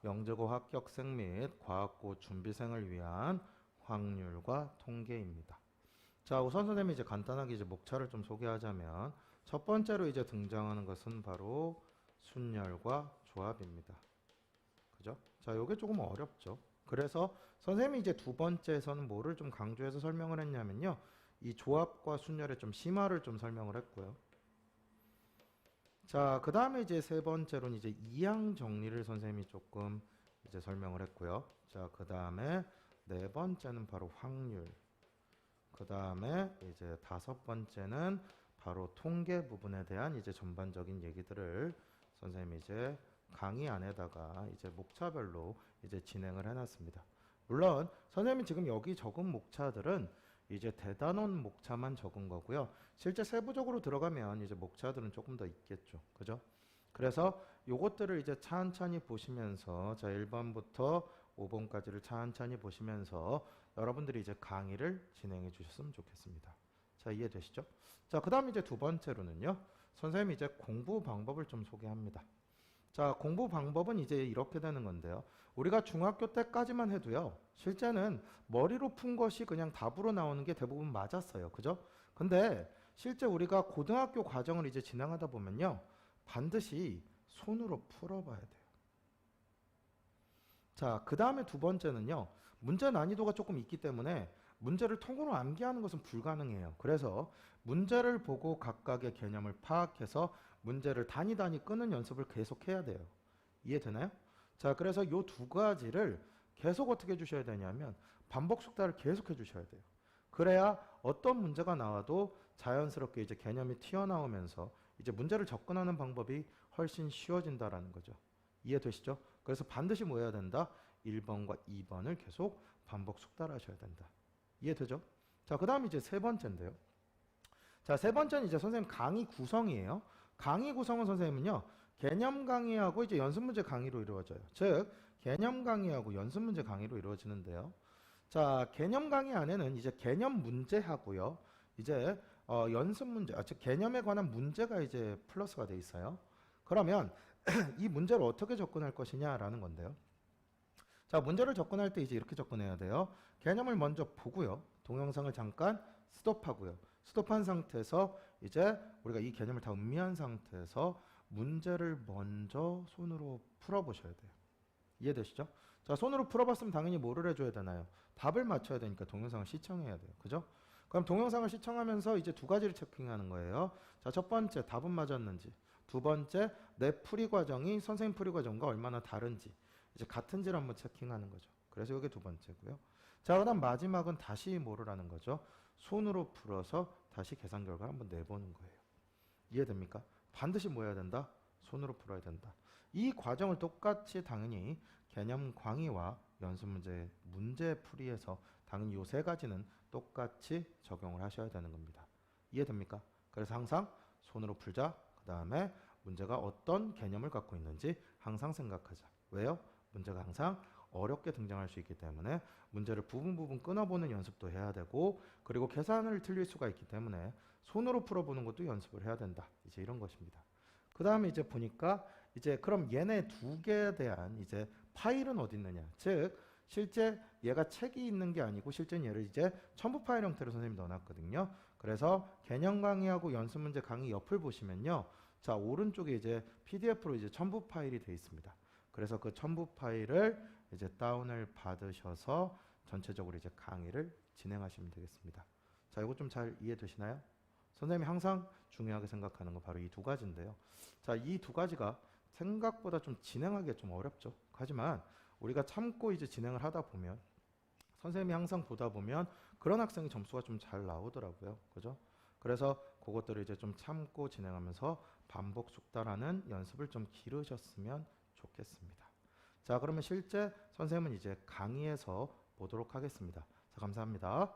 영재고 합격생 및 과학고 준비생을 위한 확률과 통계입니다. 자, 우선 선생님이 이제 간단하게 이제 목차를 좀 소개하자면 첫 번째로 이제 등장하는 것은 바로 순열과 조합입니다. 그죠? 자, 요게 조금 어렵죠. 그래서 선생님이 이제 두 번째에서는 뭐를 좀 강조해서 설명을 했냐면요. 이 조합과 순열의 좀 심화를 좀 설명을 했고요. 자, 그 다음에 이제 세 번째로는 이제 이항 정리를 선생님이 조금 이제 설명을 했고요. 자, 그 다음에 네 번째는 바로 확률. 그 다음에 이제 다섯 번째는 바로 통계 부분에 대한 이제 전반적인 얘기들을 선생님이 이제 강의 안에다가 이제 목차별로 이제 진행을 해놨습니다. 물론 선생님이 지금 여기 적은 목차들은 이제 대단원 목차만 적은 거고요. 실제 세부적으로 들어가면 이제 목차들은 조금 더 있겠죠. 그죠? 그래서 요것들을 이제 찬찬히 보시면서 자 1번부터 5번까지를 찬찬히 보시면서 여러분들이 이제 강의를 진행해 주셨으면 좋겠습니다. 자, 이해되시죠? 자, 그 다음 이제 두 번째로는요. 선생님이 이제 공부 방법을 좀 소개합니다. 자, 공부 방법은 이제 이렇게 되는 건데요. 우리가 중학교 때까지만 해도요. 실제는 머리로 푼 것이 그냥 답으로 나오는 게 대부분 맞았어요. 그죠? 근데 실제 우리가 고등학교 과정을 이제 진행하다 보면요. 반드시 손으로 풀어봐야 돼요. 자, 그 다음에 두 번째는요. 문제 난이도가 조금 있기 때문에 문제를 통으로 암기하는 것은 불가능해요. 그래서 문제를 보고 각각의 개념을 파악해서 문제를 단위 끄는 연습을 계속 해야 돼요. 이해되나요? 자, 그래서 이 두 가지를 계속 어떻게 해주셔야 되냐면 반복 숙달을 계속 해주셔야 돼요. 그래야 어떤 문제가 나와도 자연스럽게 이제 개념이 튀어나오면서 이제 문제를 접근하는 방법이 훨씬 쉬워진다라는 거죠. 이해되시죠? 그래서 반드시 뭐 해야 된다? 1번과 2번을 계속 반복 숙달하셔야 된다. 이해되죠? 자, 그 다음 이제 세 번째인데요. 자, 세 번째는 이제 선생님 강의 구성이에요. 강의 구성은 선생님은요, 개념 강의하고 이제 연습 문제 강의로 이루어져요. 즉, 개념 강의하고 연습 문제 강의로 이루어지는데요. 자, 개념 강의 안에는 이제 개념 문제하고요. 이제 연습 문제, 즉 개념에 관한 문제가 이제 플러스가 돼 있어요. 그러면 이 문제를 어떻게 접근할 것이냐라는 건데요. 자, 문제를 접근할 때 이제 이렇게 접근해야 돼요. 개념을 먼저 보고요. 동영상을 잠깐 스톱하고요. 스톱한 상태에서 이제 우리가 이 개념을 다 음미한 상태에서 문제를 먼저 손으로 풀어보셔야 돼요. 이해되시죠? 자, 손으로 풀어봤으면 당연히 뭐를 해줘야 되나요? 답을 맞춰야 되니까 동영상을 시청해야 돼요. 그죠? 그럼 동영상을 시청하면서 이제 두 가지를 체킹하는 거예요. 자, 첫 번째, 답은 맞았는지. 두 번째, 내 풀이 과정이 선생님 풀이 과정과 얼마나 다른지. 이제 같은지를 한번 체킹하는 거죠. 그래서 이게 두 번째고요. 자, 그 다음 마지막은 다시 뭐를 하는 거죠? 손으로 풀어서 다시 계산 결과를 한번 내보는 거예요. 이해됩니까? 반드시 뭐 해야 된다? 손으로 풀어야 된다. 이 과정을 똑같이 당연히 개념 강의와 연습 문제 풀이에서 당연히 이 세 가지는 똑같이 적용을 하셔야 되는 겁니다. 이해됩니까? 그래서 항상 손으로 풀자. 그 다음에 문제가 어떤 개념을 갖고 있는지 항상 생각하자. 왜요? 문제가 항상 어렵게 등장할 수 있기 때문에 문제를 부분 끊어보는 연습도 해야 되고, 그리고 계산을 틀릴 수가 있기 때문에 손으로 풀어보는 것도 연습을 해야 된다. 이제 이런 것입니다. 그 다음에 이제 보니까 이제 그럼 얘네 두 개에 대한 이제 파일은 어디 있느냐. 즉 실제 얘가 책이 있는 게 아니고 실제는 얘를 이제 첨부 파일 형태로 선생님이 넣어놨거든요. 그래서 개념 강의하고 연습 문제 강의 옆을 보시면요. 자, 오른쪽에 이제 PDF로 이제 첨부 파일이 되어 있습니다. 그래서 그 첨부 파일을 이제 다운을 받으셔서 전체적으로 이제 강의를 진행하시면 되겠습니다. 자, 이거 좀 잘 이해되시나요? 선생님이 항상 중요하게 생각하는 거 바로 이 두 가지인데요. 자, 이 두 가지가 생각보다 좀 진행하기가 좀 어렵죠. 하지만 우리가 참고 이제 진행을 하다 보면 선생님이 항상 보다 보면 그런 학생이 점수가 좀 잘 나오더라고요. 그죠? 그래서 그것들을 이제 좀 참고 진행하면서 반복 숙달하는 연습을 좀 기르셨으면 좋겠습니다. 자, 그러면 실제 선생님은 이제 강의에서 보도록 하겠습니다. 자, 감사합니다.